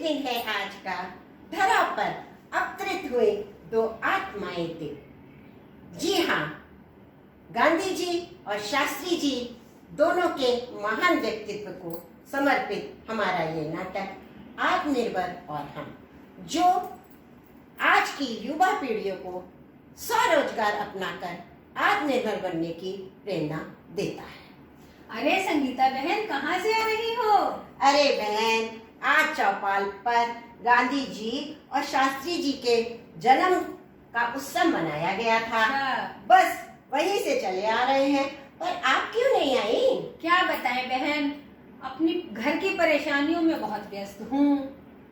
दिन है आज का, धरा पर अवतरित हुए दो आत्माएं थे। जी हाँ, गांधी जी और शास्त्री जी दोनों के महान व्यक्तित्व को समर्पित हमारा ये नाटक आत्मनिर्भर और हम, जो आज की युवा पीढ़ियों को स्वरोजगार अपनाकर आत्मनिर्भर बनने की प्रेरणा देता है। अरे संगीता बहन, कहाँ से आ रही हो? अरे बहन, आज चौपाल पर गांधी जी और शास्त्री जी के जन्म का उत्सव मनाया गया था। बस वहीं से चले आ रहे हैं। पर आप क्यों नहीं आई? क्या बताएं बहन, अपनी घर की परेशानियों में बहुत व्यस्त हूँ।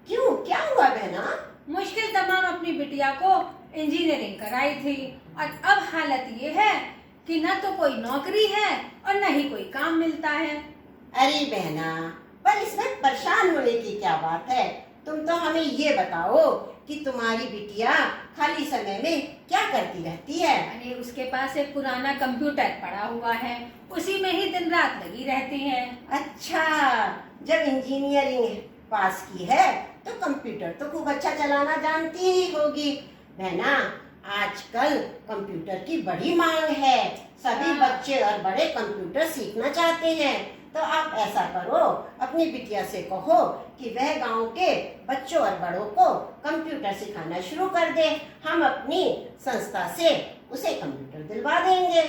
क्यों, क्या हुआ बहना? मुश्किल तमाम अपनी बिटिया को इंजीनियरिंग कराई थी और अब हालत ये है कि न तो कोई नौकरी है और न ही कोई काम मिलता है। अरे बहना, पर इसमें परेशान होने की क्या बात है? तुम तो हमें ये बताओ कि तुम्हारी बिटिया खाली समय में क्या करती रहती है? अरे उसके पास एक पुराना कंप्यूटर पड़ा हुआ है, उसी में ही दिन रात लगी रहती है। अच्छा, जब इंजीनियरिंग पास की है तो कंप्यूटर तो खूब अच्छा चलाना जानती ही होगी। बहना, आजकल कंप्यूटर की बड़ी मांग है। सभी बच्चे और बड़े कंप्यूटर सीखना चाहते हैं। तो आप ऐसा करो, अपनी बिटिया से कहो कि वह गांव के बच्चों और बड़ों को कंप्यूटर सिखाना शुरू कर दे। हम अपनी संस्था से उसे कंप्यूटर दिलवा देंगे।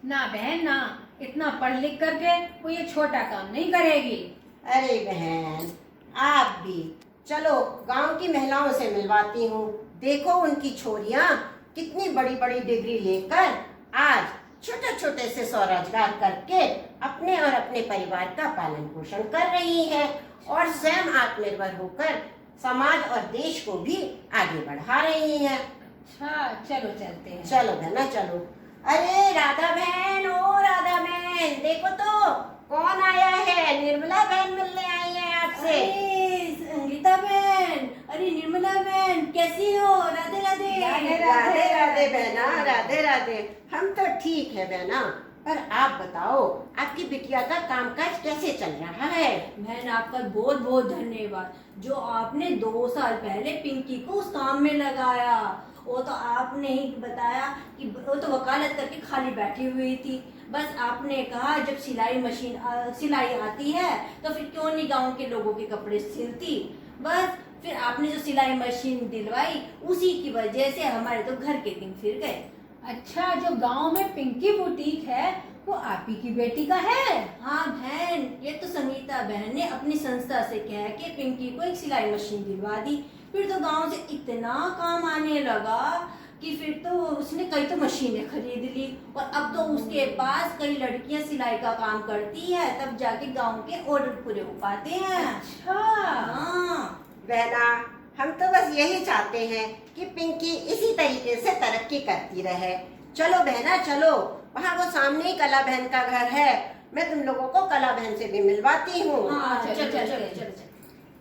ना बहन ना, इतना पढ़ लिख करके वो ये छोटा काम नहीं करेगी। अरे बहन, आप भी चलो, गांव की महिलाओं से मिलवाती हूँ। देखो उनकी छोरियाँ कितनी बड़ी बड़ी डिग्री लेकर आज छोटे छोटे से स्वरोजगार करके अपने और अपने परिवार का पालन पोषण कर रही हैं और स्वयं आत्मनिर्भर होकर समाज और देश को भी आगे बढ़ा रही हैं। अच्छा, चलो चलते हैं। चलो बहना चलो। अरे राधा बहन, ओ राधा बहन, देखो तो कौन आया है। निर्मला बहन मिलने आई है आपसे। संगीता बहन, अरे निर्मला बहन, कैसी हो? राधे राधे। राधे राधे बहना, राधे राधे। हम तो ठीक है बहना, पर आप बताओ आपकी बिटिया का कामकाज कैसे चल रहा है? बहन, आपका बहुत बहुत धन्यवाद जो आपने 2 साल पहले पिंकी को उस काम में लगाया। वो तो आपने ही बताया कि वो तो वकालत करके खाली बैठी हुई थी। बस आपने कहा जब सिलाई आती है तो फिर क्यों नहीं गांव के लोगों के कपड़े सिलती। बस फिर आपने जो सिलाई मशीन दिलवाई, उसी की वजह से हमारे तो घर के दिन फिर गए। अच्छा, जो गांव में पिंकी बुटीक है वो आप ही की बेटी का है? हाँ बहन, ये तो संगीता बहन ने अपनी संस्था से कह के पिंकी को एक सिलाई मशीन दिलवा दी। फिर तो गांव से इतना काम आने लगा कि फिर तो उसने कई तो मशीनें खरीद ली और अब तो उसके पास कई लड़कियां सिलाई का काम करती है, तब जाके गांव के ऑर्डर पूरे हो पाते हैं। अच्छा हाँ बहना, हम तो बस यही चाहते हैं कि पिंकी इसी तरीके से तरक्की करती रहे। चलो बहना चलो, वहाँ वो सामने ही कला बहन का घर है। मैं तुम लोगों को कला बहन से भी मिलवाती हूँ। हाँ, चलो, चलो चलो, चलो चलो। चलो।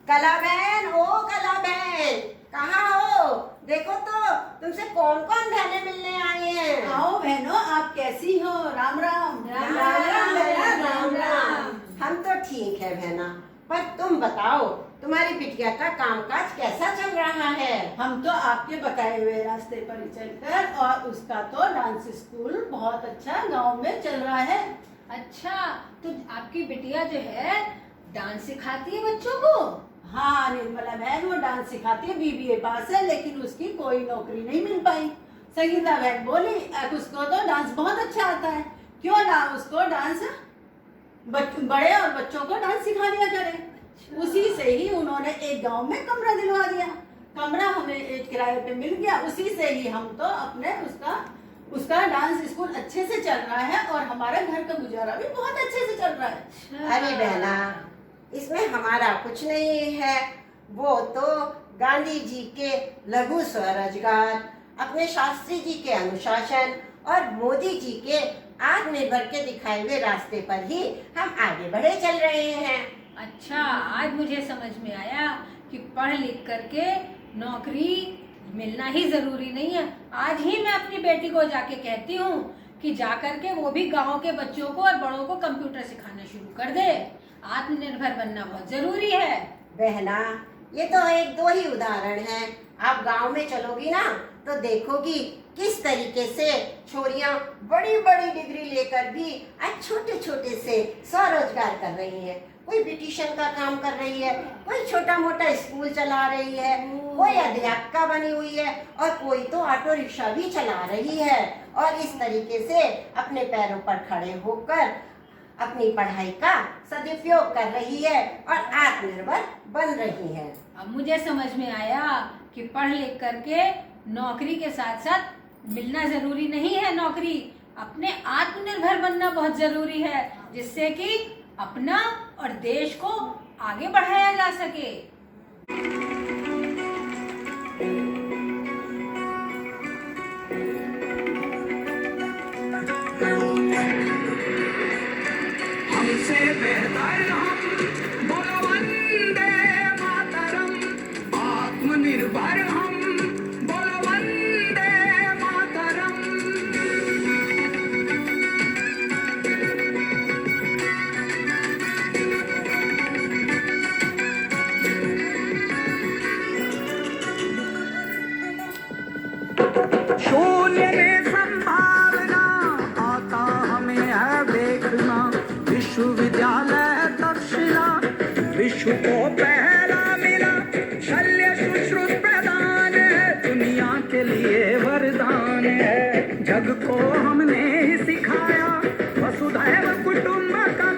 कला बहन, ओ कला बहन, कहाँ हो? देखो तो तुमसे कौन कौन बहनें मिलने आई हैं। आओ बहनों, आप कैसी हो? राम राम। राम राम बहना, राम राम। हम तो ठीक है बहना, पर तुम बताओ तुम्हारी बिटिया का कामकाज कैसा चल रहा है? हम तो आपके बताए हुए रास्ते पर ही चलकर, और उसका तो डांस स्कूल बहुत अच्छा गांव में चल रहा है। अच्छा, तो आपकी बिटिया जो है डांस सिखाती है बच्चों को? हाँ निर्मला बहन, वो डांस सिखाती है, BBA पास है, लेकिन उसकी कोई नौकरी नहीं मिल पाई। संगीता बहन बोली अब उसको तो डांस बहुत अच्छा आता है, क्यों ना उसको डांस बड़े और बच्चों को डांस सिखा दिया करे। उसी से ही उन्होंने एक गांव में कमरा दिलवा दिया। कमरा हमें एक किराए पे मिल गया, उसी से ही हम तो अपने उसका डांस स्कूल अच्छे से चल रहा है और हमारा घर का गुजारा भी बहुत अच्छे से चल रहा है। अरे बहना, इसमें हमारा कुछ नहीं है। वो तो गांधी जी के लघु स्वरोजगार, अपने शास्त्री जी के अनुशासन और मोदी जी के आत्मनिर्भर के दिखाए हुए रास्ते पर ही हम आगे बढ़े चल रहे हैं। अच्छा, आज मुझे समझ में आया कि पढ़ लिख करके नौकरी मिलना ही जरूरी नहीं है। आज ही मैं अपनी बेटी को जाके कहती हूँ कि जाकर के वो भी गांव के बच्चों को और बड़ों को कंप्यूटर सिखाना शुरू कर दे। आत्मनिर्भर बनना बहुत जरूरी है। बहना, ये तो एक दो ही उदाहरण हैं। आप गांव में चलोगी ना तो देखोगी किस तरीके से छोरियां बड़ी बड़ी डिग्री लेकर भी आज छोटे छोटे से स्वरोजगार कर रही हैं। कोई ब्यूटिशियन का काम कर रही है, कोई छोटा मोटा स्कूल चला रही है, कोई अध्यापिका बनी हुई है और कोई तो ऑटो रिक्शा भी चला रही है। और इस तरीके से अपने पैरों पर खड़े होकर अपनी पढ़ाई का सदुपयोग कर रही है और आत्मनिर्भर बन रही है। अब मुझे समझ में आया कि पढ़ लिख करके नौकरी के साथ साथ मिलना जरूरी नहीं है नौकरी, अपने आत्मनिर्भर बनना बहुत जरूरी है, जिससे कि अपना और देश को आगे बढ़ाया जा सके। हमसे बेहतर हम बोलो वंदे मातरम, आत्मनिर्भर हम बोलो वंदे मातरम। शून्य में संभावना आता हमें है देखना, विश्वविद्यालय दक्षिणा विश्व को पहला मिला, शल्य सुश्रुत प्रदान है, दुनिया के लिए वरदान है, जग को हमने ही सिखाया वसुधैव कुटुंबकम।